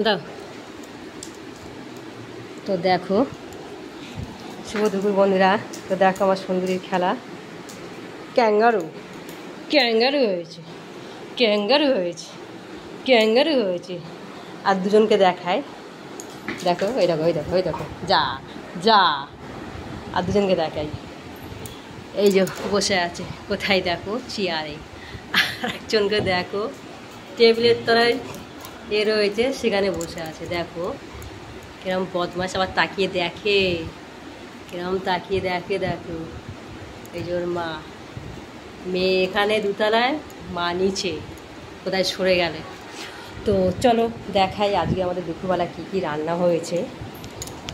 দাও। তো দেখো শুভ দুপুর বন্ধুরা। তো দেখো আমার সুন্দরীর খেলা। ক্যাঙ্গারু ক্যাঙ্গারু হয়েছে, ক্যাঙ্গারু হয়েছে, ক্যাঙ্গারু হয়েছে। আর দুজনকে দেখায়, দেখো ওই দেখো, ওই দেখো, ওই দেখো, যা যা। আর দুজনকে দেখাই, এই যে বসে আছে কোথায় দেখো, চেয়ারে। আর একজনকে দেখো টেবিলের তলায় এ রয়েছে, সেখানে বসে আছে। দেখো কিরম বদমাস, আবার তাকিয়ে দেখে, কিরম তাকিয়ে দেখে। দেখো এই যে ওর মা, মেয়ে এখানে দুতলায়, মা নিচে কোথায় সরে গেলে। তো চলো দেখাই আজকে আমাদের দুপুরবেলা কী কী রান্না হয়েছে,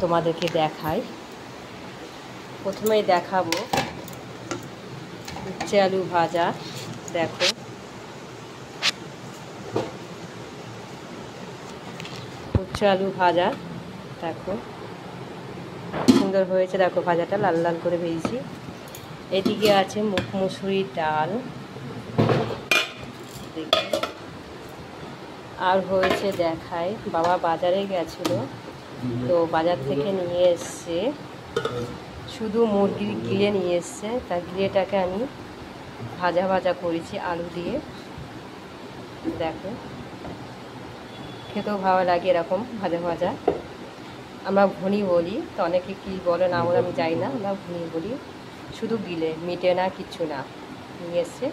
তোমাদেরকে দেখাই। প্রথমেই দেখাবো উচ্ছে আলু ভাজা। দেখো উচ্ছে আলু ভাজা, দেখো সুন্দর হয়েছে। দেখো ভাজাটা লাল লাল করে ভেজেছি। এদিকে আছে মুগ মুসুরির ডাল, দেখি। আর হয়েছে দেখায়, বাবা বাজারে গেছিলো, তো বাজার থেকে নিয়ে এসছে শুধু মুরগির গিলে নিয়ে এসছে। তার গিলেটাকে আমি ভাজা ভাজা করেছি আলু দিয়ে। দেখো খেতেও ভালো লাগে এরকম ভাজা ভাজা। আমরা ভুনি বলি, তো অনেকে কী বলে না বলে আমি যাই না, আমরা ভুনি বলি। শুধু গিলে, মিটে না, কিচ্ছু না, নিয়ে এসছে।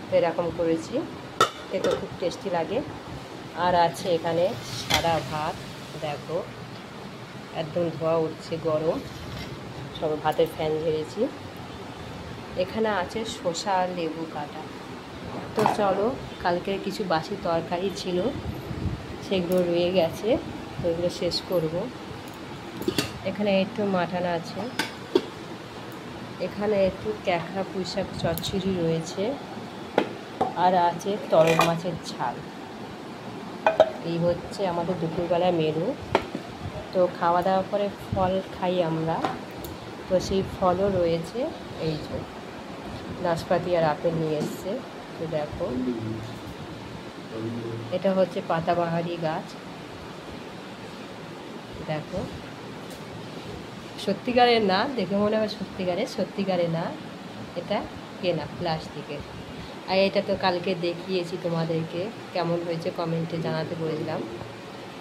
তো এরকম করেছি, খেতে খুব টেস্টি লাগে। আর আছে এখানে সাদা ভাত, দেখো একদম ধোয়া উঠছে, গরম, সব ভাতের ফ্যান ঝেড়েছি। এখানে আছে শসা আর লেবু কাটা। তো চলো, কালকের কিছু বাসি তরকারি ছিল, সেগুলো রয়ে গেছে, তো এগুলো শেষ করব। এখানে একটু মাটন আছে, এখানে একটু ক্যাকড়া পুঁইশাক চচ্চড়ি রয়েছে, আর আছে তরল মাছের ঝাল। এই হচ্ছে আমাদের দুপুরবেলার মেনু। তো খাওয়া দাওয়া করে ফল খাই আমরা, তো সেই ফলও রয়েছে। এই যে নাশপাতি আর আপেল নিয়ে এসছে। তো দেখো এটা হচ্ছে পাতাবাহারি গাছ, দেখো সত্যিকারের না, দেখে মনে হয় সত্যিকারের, সত্যিকারের না, এটা কেনা প্লাস্টিকের। আর এটা তো কালকে দেখিয়েছি তোমাদেরকে, কেমন হয়েছে কমেন্টে জানাতে বলেছিলাম।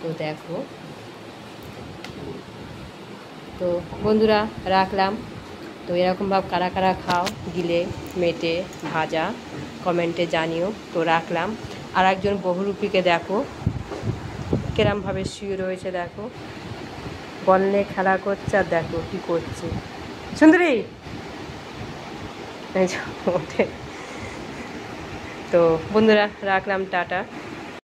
তো দেখো, তো বন্ধুরা রাখলাম। তো এরকমভাবে কারা কারা খাও গিলে, মেটে, ভাজা, কমেন্টে জানিও। তো রাখলাম। আর একজন বহুরূপীকে দেখো কেরমভাবে শুয়ে রয়েছে, দেখো বল নিয়ে খেলা করছে, আর দেখো কী করছে সুন্দরী, ওঠে। তো বন্ধুরা রাখলাম, টাটা।